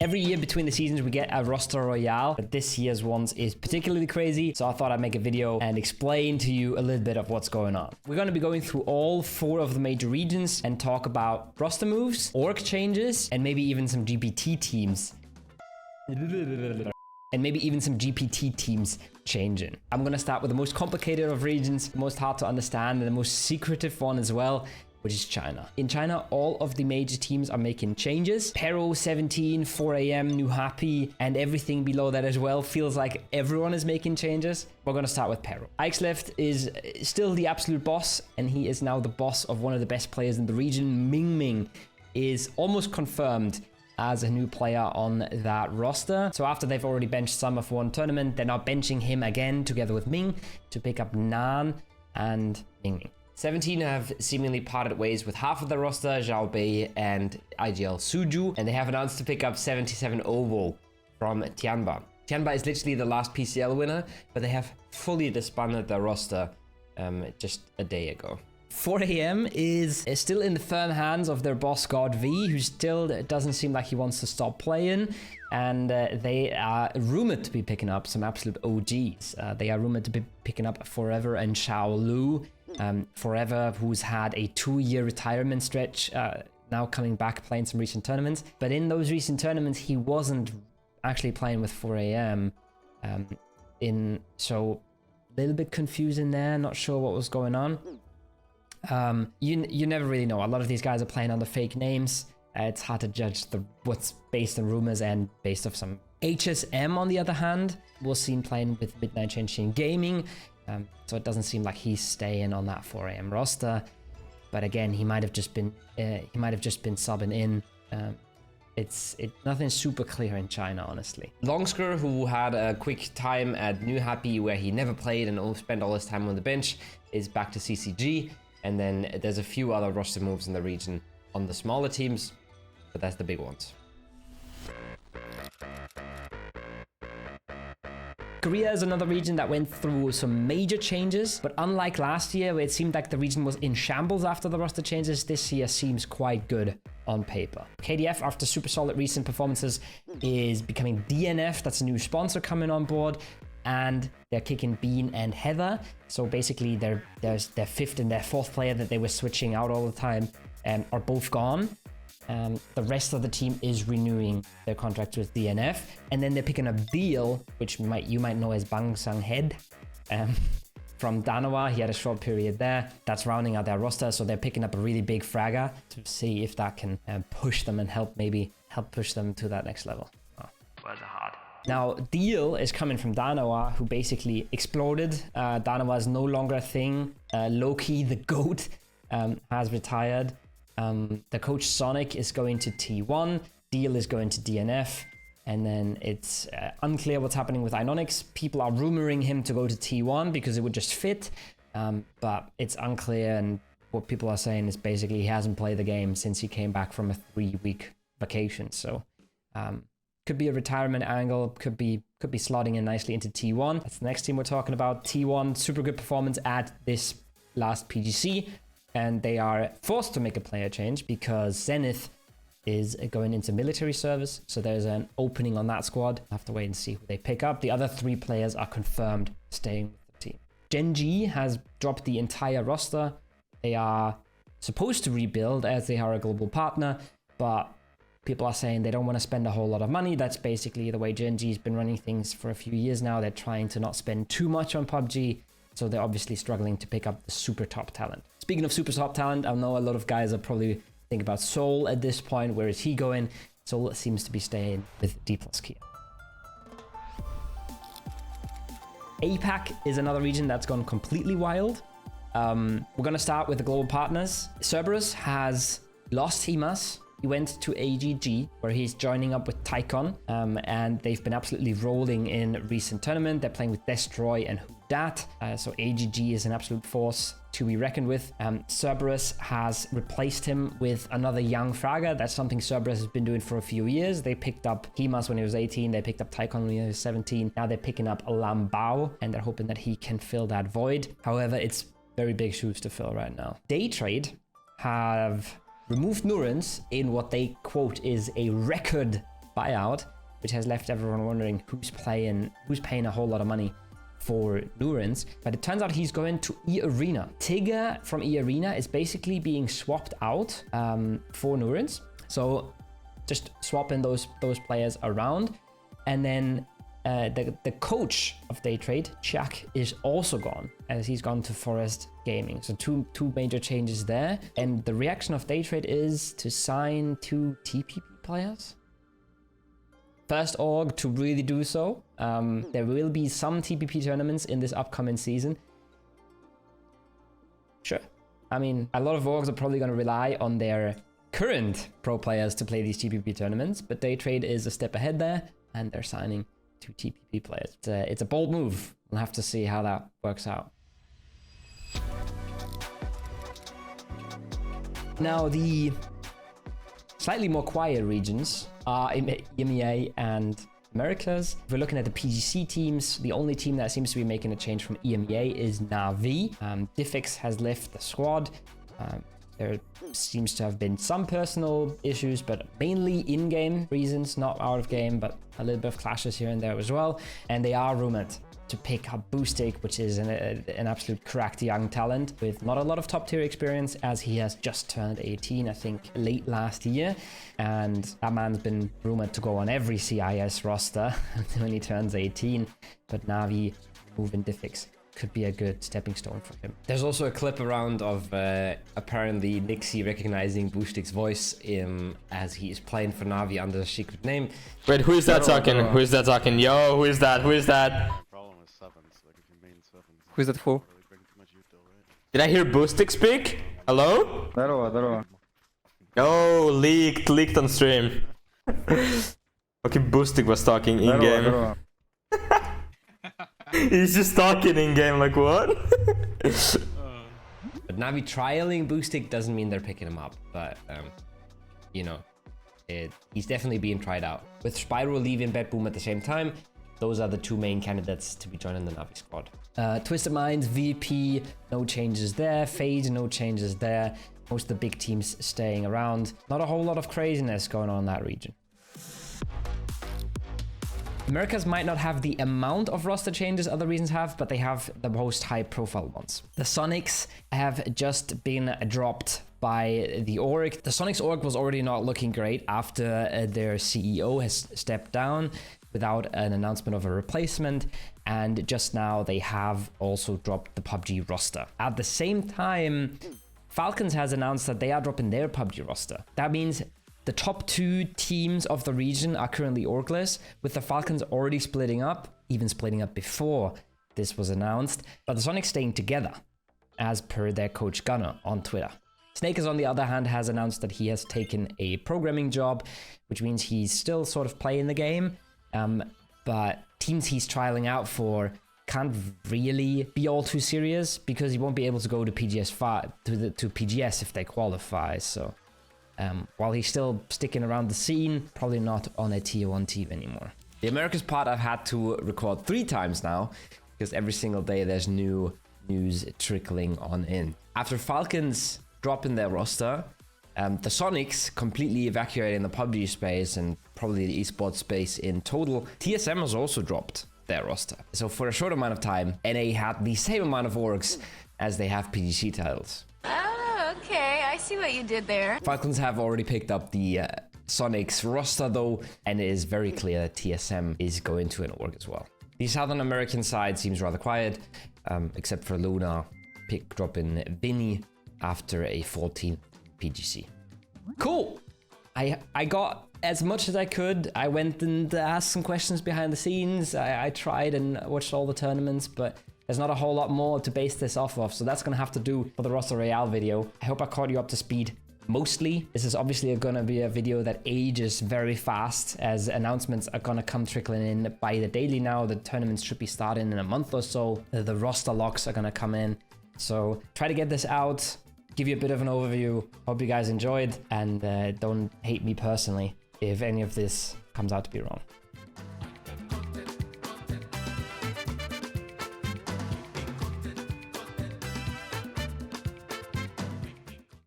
Every year between the seasons, we get a roster royale, but this year's ones is particularly crazy. So I thought I'd make a video and explain to you a little bit of what's going on. We're going to be going through all 4 of the major regions and talk about roster moves, org changes, and maybe even some GPT teams. And maybe even some GPT teams changing. I'm going to start with the most complicated of regions, the most hard to understand, and the most secretive one as well, which is China. In China, all of the major teams are making changes. Pero 17, 4 AM, NaVi, and everything below that as well. Feels like everyone is making changes. We're gonna start with Pero. Ixleft is still the absolute boss, and he is now the boss of one of the best players in the region. Ming is almost confirmed as a new player on that roster. So after they've already benched some of one tournament, they're now benching him again together with Ming to pick up Nan and Ming. 17 have seemingly parted ways with half of the roster, Zhao Bei and IGL Suju, and they have announced to pick up 77 Ovo from Tianba. Tianba is literally the last PCL winner, but they have fully disbanded their roster just a day ago. 4 AM is still in the firm hands of their boss God V, who still doesn't seem like he wants to stop playing, and they are rumored to be picking up some absolute OGs. They are rumored to be picking up Forever and Xiao Lu. Forever, who's had a 2-year retirement stretch, now coming back playing some recent tournaments. But in those recent tournaments, he wasn't actually playing with 4 AM. So a little bit confusing there, not sure what was going on. You never really know. A lot of these guys are playing under fake names. It's hard to judge what's based on rumors and based off some HSM. On the other hand, was seen playing with Midnight Genshin Gaming. So it doesn't seem like he's staying on that 4 AM roster, but again, he might have just been subbing in. It's nothing super clear in China, honestly. Longsker, who had a quick time at NaVi where he never played and spent all his time on the bench, is back to CCG. And then there's a few other roster moves in the region on the smaller teams, but that's the big ones. Korea is another region that went through some major changes, but unlike last year where it seemed like the region was in shambles after the roster changes, this year seems quite good on paper. KDF, after super solid recent performances, is becoming DNF. That's a new sponsor coming on board, and they're kicking Bean and Heather. So basically their 5th and their 4th player that they were switching out all the time are both gone. The rest of the team is renewing their contracts with DNF, and then they're picking up Deal, which you might know as Bang Sang Head, from Danawa. He had a short period there. That's rounding out their roster, so they're picking up a really big fragger to see if that can push them and help push them to that next level. Oh, was hard. Now, Deal is coming from Danawa, who basically exploded. Danawa is no longer a thing. Loki, the GOAT, has retired. The coach Sonic is going to T1, Deal is going to DNF, and then it's unclear what's happening with Inonex. People are rumoring him to go to T1 because it would just fit, but it's unclear, and what people are saying is basically he hasn't played the game since he came back from a 3-week vacation. So could be a retirement angle, could be slotting in nicely into T1. That's the next team we're talking about. T1, super good performance at this last PGC. And they are forced to make a player change because Zenith is going into military service. So there's an opening on that squad. I'll have to wait and see who they pick up. The other 3 players are confirmed staying with the team. Gen.G has dropped the entire roster. They are supposed to rebuild as they are a global partner, but people are saying they don't want to spend a whole lot of money. That's basically the way Gen.G's been running things for a few years now. They're trying to not spend too much on PUBG. So they're obviously struggling to pick up the super top talent. Speaking of super top talent, I know a lot of guys are probably thinking about Soul at this point. Where is he going? Soul seems to be staying with D+ Kia. APAC is another region that's gone completely wild. We're going to start with the global partners. Cerberus has lost Himas. He went to AGG, where he's joining up with Tycon, and they've been absolutely rolling in recent tournament. They're playing with Destroy and Whodat, so AGG is an absolute force to be reckoned with. Cerberus has replaced him with another young fragger. That's something Cerberus has been doing for a few years. They picked up Himas when he was 18. They picked up Tycon when he was 17. Now they're picking up Lambao, and they're hoping that he can fill that void. However, it's very big shoes to fill right now. Daytrade have removed Nurens in what they quote is a record buyout, which has left everyone wondering who's paying a whole lot of money for Nurens. But it turns out he's going to E-Arena. Tigger from E-Arena is basically being swapped out for Nurens. So just swapping those players around. And then the coach of Day Trade, Chuck, is also gone, as he's gone to Forest Gaming. So two major changes there. And the reaction of Day Trade is to sign 2 TPP players. First org to really do so. There will be some TPP tournaments in this upcoming season. Sure. I mean, a lot of orgs are probably going to rely on their current pro players to play these TPP tournaments, but Day Trade is a step ahead there, and they're signing 2 TPP players. It's a bold move. We'll have to see how that works out. Now, the slightly more quiet regions are EMEA and Americas. If we're looking at the PGC teams, the only team that seems to be making a change from EMEA is NaVi. Diffix has left the squad. There seems to have been some personal issues, but mainly in-game reasons, not out of game, but a little bit of clashes here and there as well. And they are rumored to pick up Boostic, which is an absolute cracked young talent with not a lot of top tier experience, as he has just turned 18, I think, late last year. And that man's been rumored to go on every CIS roster when he turns 18. But NaVi moving Diffix could be a good stepping stone for him. There's also a clip around of apparently Nixie recognizing Boostic's voice as he is playing for NaVi under a secret name. Wait, who is that talking? Who is that talking? Yo, who is that? Who is that? Who is that for? Did I hear Boostic speak? Hello? Oh, leaked on stream. Okay, Boostic was talking in game. He's just talking in game, like what? But NaVi trialing Boostic doesn't mean they're picking him up, but you know, he's definitely being tried out. With Spyro leaving Bedboom at the same time, those are the 2 main candidates to be joining the NaVi squad. Twisted Minds, VP, no changes there. Phase, no changes there. Most of the big teams staying around. Not a whole lot of craziness going on in that region. Americas might not have the amount of roster changes other regions have, but they have the most high profile ones. The Soniqs have just been dropped by the org. The Soniqs org was already not looking great after their CEO has stepped down without an announcement of a replacement, and just now they have also dropped the PUBG roster. At the same time, Falcons has announced that they are dropping their PUBG roster. That means the top 2 teams of the region are currently orgless, with the Falcons already splitting up, even splitting up before this was announced, but the Sonics staying together, as per their coach Gunner on Twitter. Snakers, on the other hand, has announced that he has taken a programming job, which means he's still sort of playing the game, but teams he's trialing out for can't really be all too serious because he won't be able to go to PGS to PGS if they qualify. So while he's still sticking around the scene, probably not on a tier 1 team anymore. The Americas part I've had to record 3 times now, because every single day there's new news trickling on in. After Falcons dropping their roster, the Soniqs completely evacuating the PUBG space and probably the esports space in total, TSM has also dropped their roster. So for a short amount of time, NA had the same amount of orgs as they have PGC titles. Oh, okay. I see what you did there. Falcons have already picked up the Soniqs roster though, and it is very clear that TSM is going to an org as well. The Southern American side seems rather quiet, except for Luna dropping Vinny after a 14th PGC. Cool. I got as much as I could. I went and asked some questions behind the scenes. I tried and watched all the tournaments, but there's not a whole lot more to base this off of, so that's gonna have to do for the Roster Royale video. I hope I caught you up to speed. Mostly, this is obviously gonna be a video that ages very fast, as announcements are gonna come trickling in by the daily now. The tournaments should be starting in a month or so. The roster locks are gonna come in. So try to get this out, give you a bit of an overview. Hope you guys enjoyed, and don't hate me personally if any of this comes out to be wrong.